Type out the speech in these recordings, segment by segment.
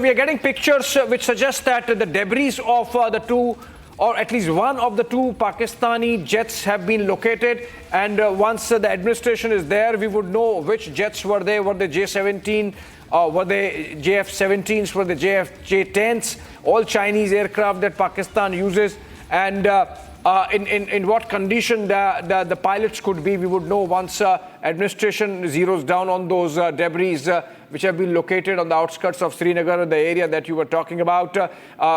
We are getting pictures which suggest that the debris of the two, or at least one of the two Pakistani jets have been located, and once the administration is there, we would know which jets were they. Were they J-17, were they JF-17s, were they J-10s, all Chinese aircraft that Pakistan uses, and in what condition the pilots could be, we would know once administration zeroes down on those debris which have been located on the outskirts of Srinagar, the area that you were talking about.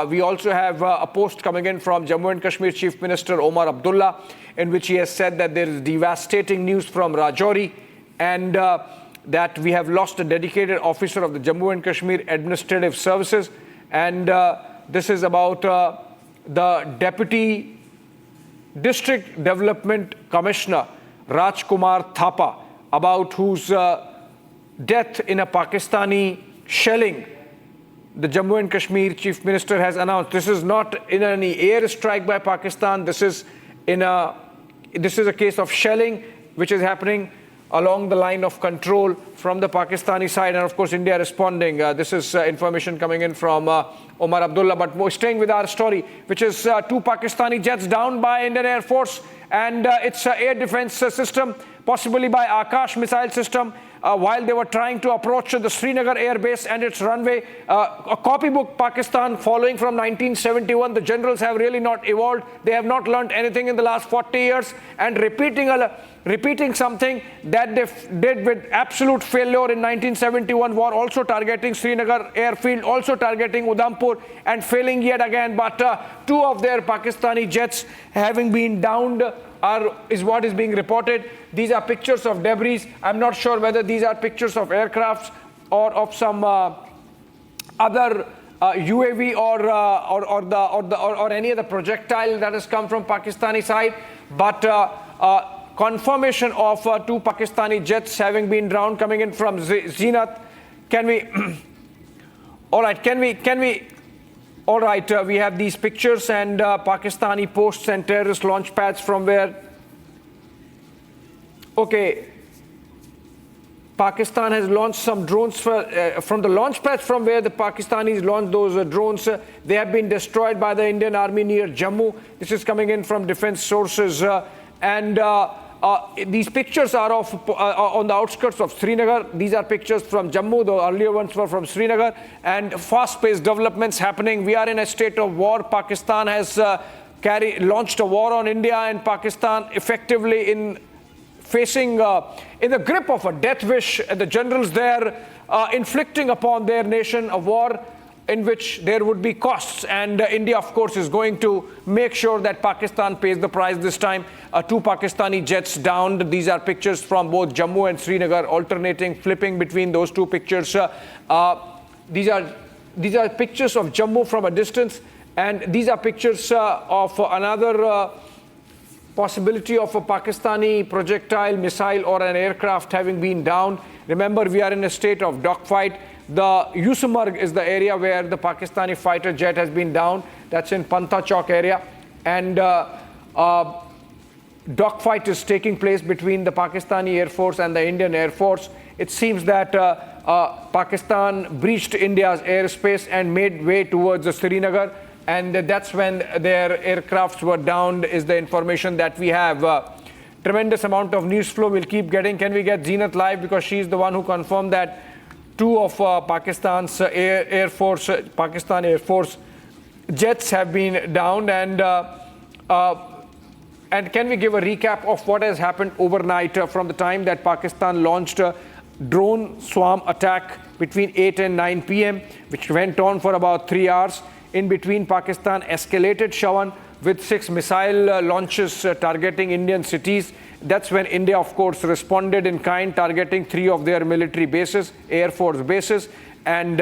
We also have a post coming in from Jammu and Kashmir Chief Minister Omar Abdullah, in which he has said that there is devastating news from Rajouri, and that we have lost a dedicated officer of the Jammu and Kashmir Administrative Services. And this is about the Deputy District Development Commissioner Rajkumar Thapa, about whose death in a Pakistani shelling the Jammu and Kashmir Chief Minister has announced. This is not in any air strike by Pakistan. This is a case of shelling which is happening along the line of control from the Pakistani side, and of course India responding. This is information coming in from Omar Abdullah. But more staying with our story, which is two Pakistani jets down by Indian Air Force and its air defense system, possibly by Akash missile system, while they were trying to approach the Srinagar Air Base and its runway. A copybook Pakistan following from 1971. The generals have really not evolved. They have not learned anything in the last 40 years, and repeating something that they did with absolute failure in 1971 war, also targeting Srinagar airfield, also targeting Udhampur, and failing yet again. But two of their Pakistani jets having been downed is what is being reported. These are pictures of debris. I'm not sure whether these are pictures of aircrafts or of some other UAV or any other projectile that has come from Pakistani side. But confirmation of two Pakistani jets having been downed coming in from Zenith. Can we? All right. Can we? All right, we have these pictures and Pakistani posts and terrorist launch pads from where, okay, Pakistan has launched some drones from the launch pads from where the Pakistanis launched those drones. They have been destroyed by the Indian Army near Jammu. This is coming in from defense sources. These pictures are of on the outskirts of Srinagar. These are pictures from Jammu. The earlier ones were from Srinagar. And fast-paced developments happening. We are in a state of war. Pakistan has launched a war on India, and Pakistan effectively in facing in the grip of a death wish. The generals there inflicting upon their nation a war in which there would be costs, and India, of course, is going to make sure that Pakistan pays the price this time. Two Pakistani jets downed. These are pictures from both Jammu and Srinagar, alternating, flipping between those two pictures. These are pictures of Jammu from a distance, and these are pictures of another possibility of a Pakistani projectile, missile, or an aircraft having been downed. Remember, we are in a state of dogfight. The Yusmarg is the area where the Pakistani fighter jet has been downed. That's in Pantha Chowk area. And dogfight is taking place between the Pakistani Air Force and the Indian Air Force. It seems that Pakistan breached India's airspace and made way towards Srinagar. And that's when their aircrafts were downed, is the information that we have. Tremendous amount of news flow we'll keep getting. Can we get Zenith live? Because she's the one who confirmed that two of Pakistan's Pakistan Air Force jets have been downed. And can we give a recap of what has happened overnight from the time that Pakistan launched a drone swarm attack between 8 and 9 p.m., which went on for about 3 hours. In between, Pakistan escalated Shawan with 6 missile launches targeting Indian cities. That's when India, of course, responded in kind, targeting 3 of their military bases, Air Force bases, and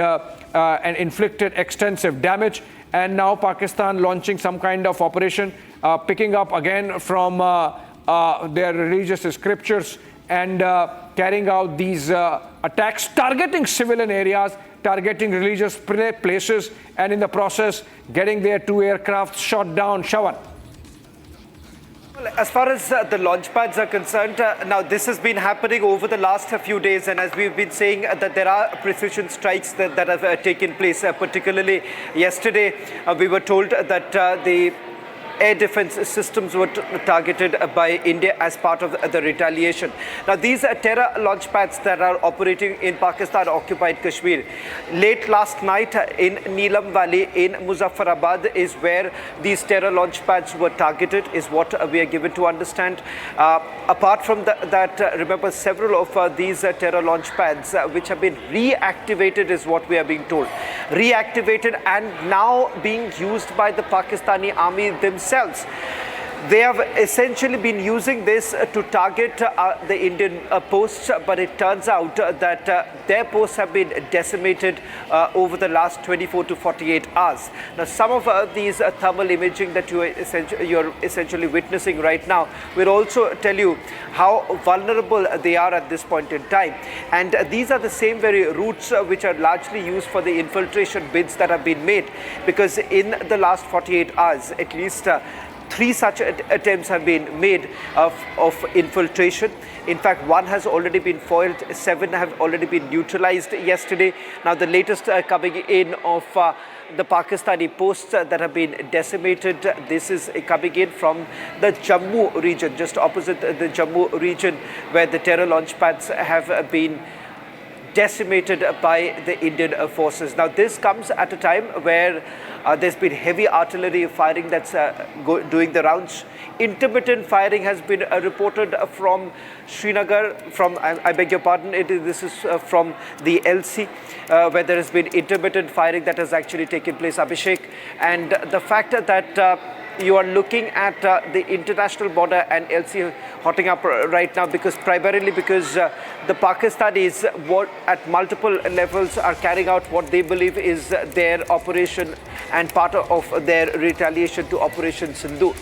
inflicted extensive damage. And now Pakistan launching some kind of operation, picking up again from their religious scriptures and carrying out these attacks, targeting civilian areas, targeting religious places, and in the process, getting their 2 aircraft shot down. Shawan. As far as the launch pads are concerned, now this has been happening over the last few days, and as we've been saying, that there are precision strikes that have taken place. Particularly yesterday, we were told that the air defense systems were targeted by India as part of the retaliation. Now, these terror launch pads that are operating in Pakistan-occupied Kashmir. Late last night in Neelam Valley in Muzaffarabad is where these terror launch pads were targeted, is what we are given to understand. Apart from that, remember, several of these terror launch pads which have been reactivated is what we are being told. Reactivated and now being used by the Pakistani army themselves. They have essentially been using this to target the Indian posts, but it turns out that their posts have been decimated over the last 24 to 48 hours. Now, some of these thermal imaging that you're essentially witnessing right now will also tell you how vulnerable they are at this point in time. And these are the same very routes which are largely used for the infiltration bids that have been made, because in the last 48 hours, at least 3 such attempts have been made of infiltration. In fact, 1 has already been foiled, 7 have already been neutralized yesterday. Now, the latest coming in of the Pakistani posts that have been decimated. This is coming in from the Jammu region, just opposite the Jammu region, where the terror launch pads have been decimated by the Indian forces. Now, this comes at a time where there's been heavy artillery firing that's doing the rounds. Intermittent firing has been reported from Srinagar, I beg your pardon, this is from the LC, where there has been intermittent firing that has actually taken place, Abhishek. And the fact that you are looking at the international border and LC hotting up right now, primarily because the Pakistanis at multiple levels are carrying out what they believe is their operation and part of their retaliation to Operation Sindhu.